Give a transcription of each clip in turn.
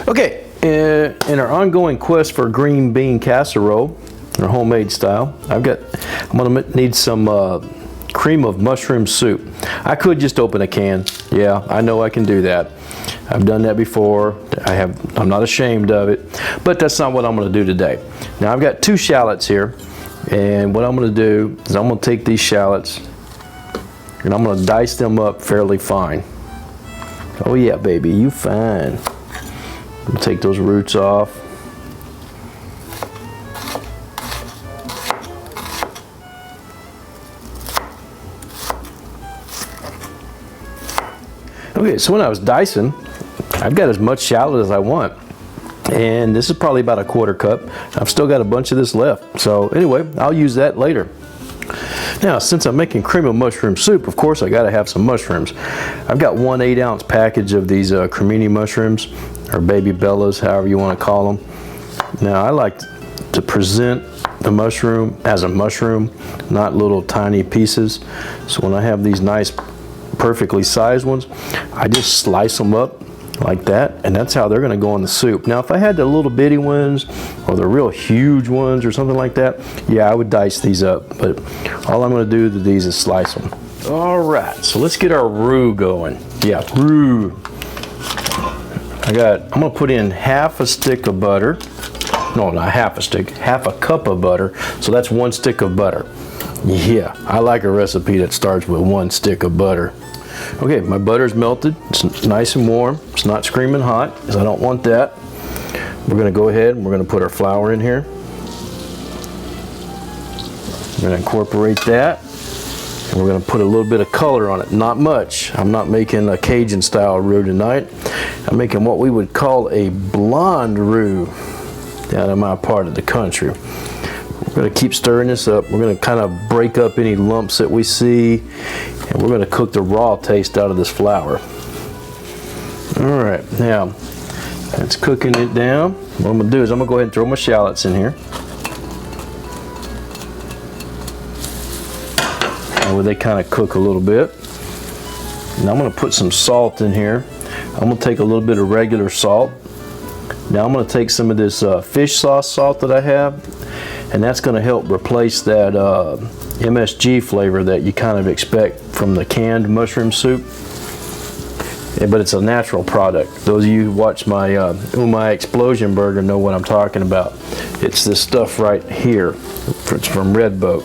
Okay, in our ongoing quest for green bean casserole, or homemade style, I'm gonna need some cream of mushroom soup. I could just open a can. Yeah, I know I can do that. I've done that before. I'm not ashamed of it, but that's not what I'm gonna do today. Now I've got 2 shallots here, and what I'm gonna do is I'm gonna take these shallots and I'm gonna dice them up fairly fine. Oh yeah, baby, you fine. I'm gonna take those roots off. Okay, so when I was dicing, I've got as much shallot as I want. And this is probably about a 1/4 cup. I've still got a bunch of this left. So anyway, I'll use that later. Now, since I'm making cream of mushroom soup, of course I gotta have some mushrooms. I've got 1 8-ounce package of these cremini mushrooms, or baby bellas, however you wanna call them. Now, I like to present the mushroom as a mushroom, not little tiny pieces. So when I have these nice, perfectly sized ones, I just slice them up like that, and that's how they're gonna go in the soup. Now, if I had the little bitty ones, or the real huge ones, or something like that, yeah, I would dice these up, but all I'm gonna do to these is slice them. All right, so let's get our roux going. Yeah, roux. I'm gonna put in half a stick of butter. No, not half a stick, half a cup of butter, so that's 1 stick of butter. Yeah, I like a recipe that starts with 1 stick of butter. Okay, my butter's melted. It's nice and warm. It's not screaming hot, because I don't want that. We're gonna go ahead and we're gonna put our flour in here. We're gonna incorporate that. And we're gonna put a little bit of color on it, not much. I'm not making a Cajun style roux tonight. I'm making what we would call a blonde roux down in my part of the country. We're going to keep stirring this up. We're going to kind of break up any lumps that we see, and we're going to cook the raw taste out of this flour. All right, now that's cooking it down. What I'm going to do is I'm going to go ahead and throw my shallots in here. Where they kind of cook a little bit. Now I'm going to put some salt in here. I'm going to take a little bit of regular salt. Now I'm going to take some of this fish sauce salt that I have, and that's going to help replace that MSG flavor that you kind of expect from the canned mushroom soup. Yeah, but it's a natural product. Those of you who watch my Umai Explosion Burger know what I'm talking about. It's this stuff right here. It's from Red Boat.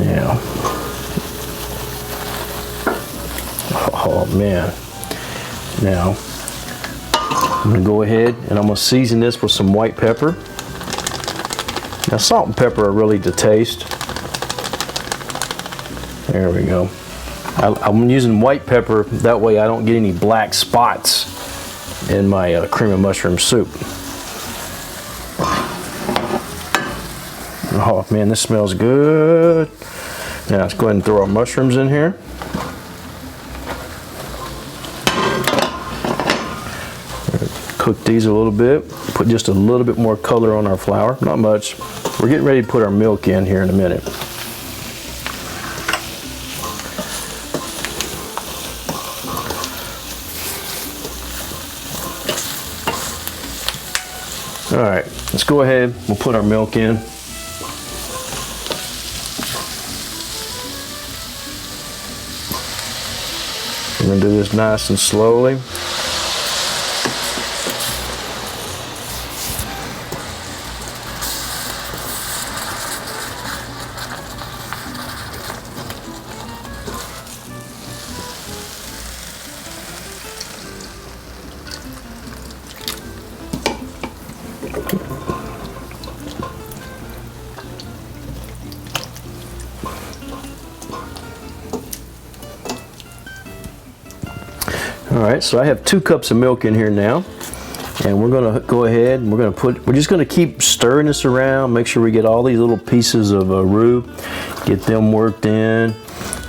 Now, oh man. Now, I'm going to go ahead and I'm going to season this with some white pepper. Now, salt and pepper are really to taste. There we go. I'm using white pepper, that way I don't get any black spots in my cream of mushroom soup. Oh man, this smells good. Now, let's go ahead and throw our mushrooms in here. Cook these a little bit, put just a little bit more color on our flour, not much. We're getting ready to put our milk in here in a minute. All right, let's go ahead, we'll put our milk in. We're gonna do this nice and slowly. All right, so I have 2 cups of milk in here now, and we're gonna go ahead and we're just gonna keep stirring this around, make sure we get all these little pieces of roux, get them worked in,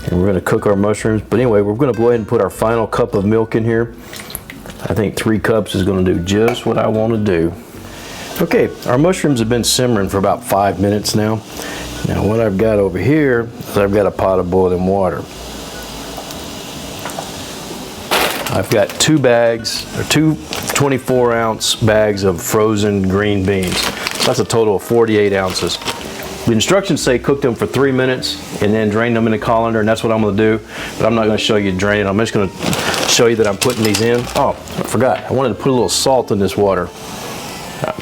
and we're gonna cook our mushrooms. But anyway, we're gonna go ahead and put our final cup of milk in here. I think 3 cups is gonna do just what I wanna do. Okay, our mushrooms have been simmering for about 5 minutes now. Now what I've got over here is I've got a pot of boiling water. I've got 2 bags, or 2 24-ounce bags of frozen green beans. That's a total of 48 ounces. The instructions say cook them for 3 minutes and then drain them in a colander, and that's what I'm going to do. But I'm not going to show you draining. I'm just going to show you that I'm putting these in. Oh, I forgot. I wanted to put a little salt in this water.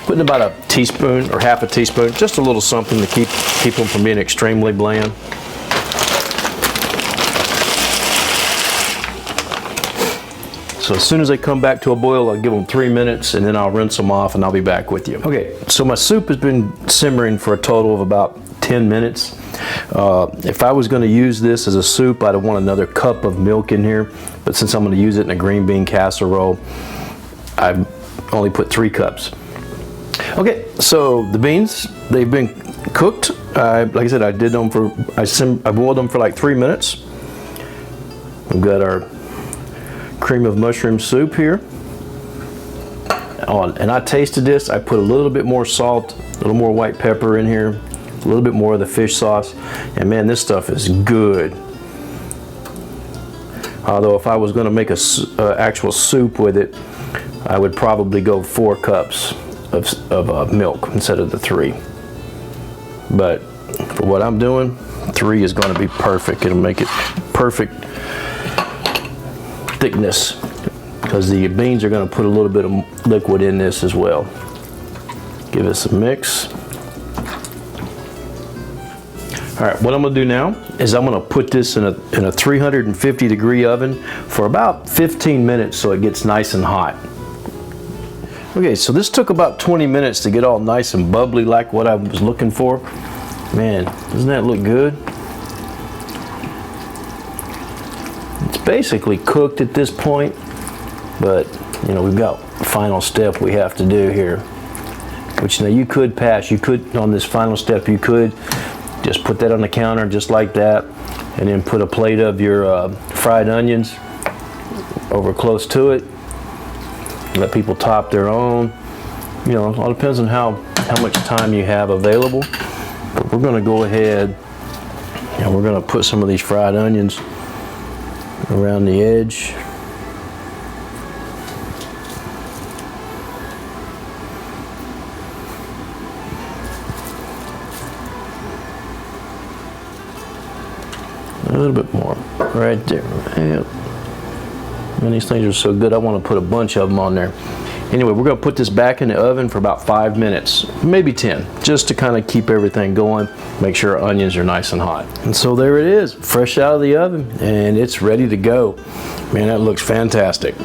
Putting about a teaspoon or half a teaspoon, just a little something to keep them from being extremely bland. So as soon as they come back to a boil, I'll give them 3 minutes and then I'll rinse them off and I'll be back with you. Okay, so my soup has been simmering for a total of about 10 minutes. If I was going to use this as a soup, I'd want another cup of milk in here. But since I'm going to use it in a green bean casserole, I've only put 3 cups. Okay, so the beans, they've been cooked. Like I said, I boiled them for like 3 minutes. We've got our cream of mushroom soup here. And I tasted this. I put a little bit more salt, a little more white pepper in here, a little bit more of the fish sauce, and man, this stuff is good. Although if I was going to make a actual soup with it, I would probably go 4 cups of milk instead of the 3. But for what I'm doing, 3 is going to be perfect. It'll make it perfect thickness, because the beans are going to put a little bit of liquid in this as well. Give it some mix. All right, what I'm going to do now is I'm going to put this in a 350 degree oven for about 15 minutes so it gets nice and hot. Okay, so this took about 20 minutes to get all nice and bubbly like what I was looking for. Man, doesn't that look good? It's basically cooked at this point, but you know, we've got a final step we have to do here, which now you could pass. You could, on this final step, you could just put that on the counter just like that, and then put a plate of your fried onions over close to it. Let people top their own. You know, it all depends on how much time you have available. But we're going to go ahead and we're going to put some of these fried onions around the edge. A little bit more right there. Yep. And these things are so good, I want to put a bunch of them on there. Anyway, we're going to put this back in the oven for about 5 minutes, maybe 10, just to kind of keep everything going, make sure our onions are nice and hot. And so there it is, fresh out of the oven, and it's ready to go. Man, that looks fantastic.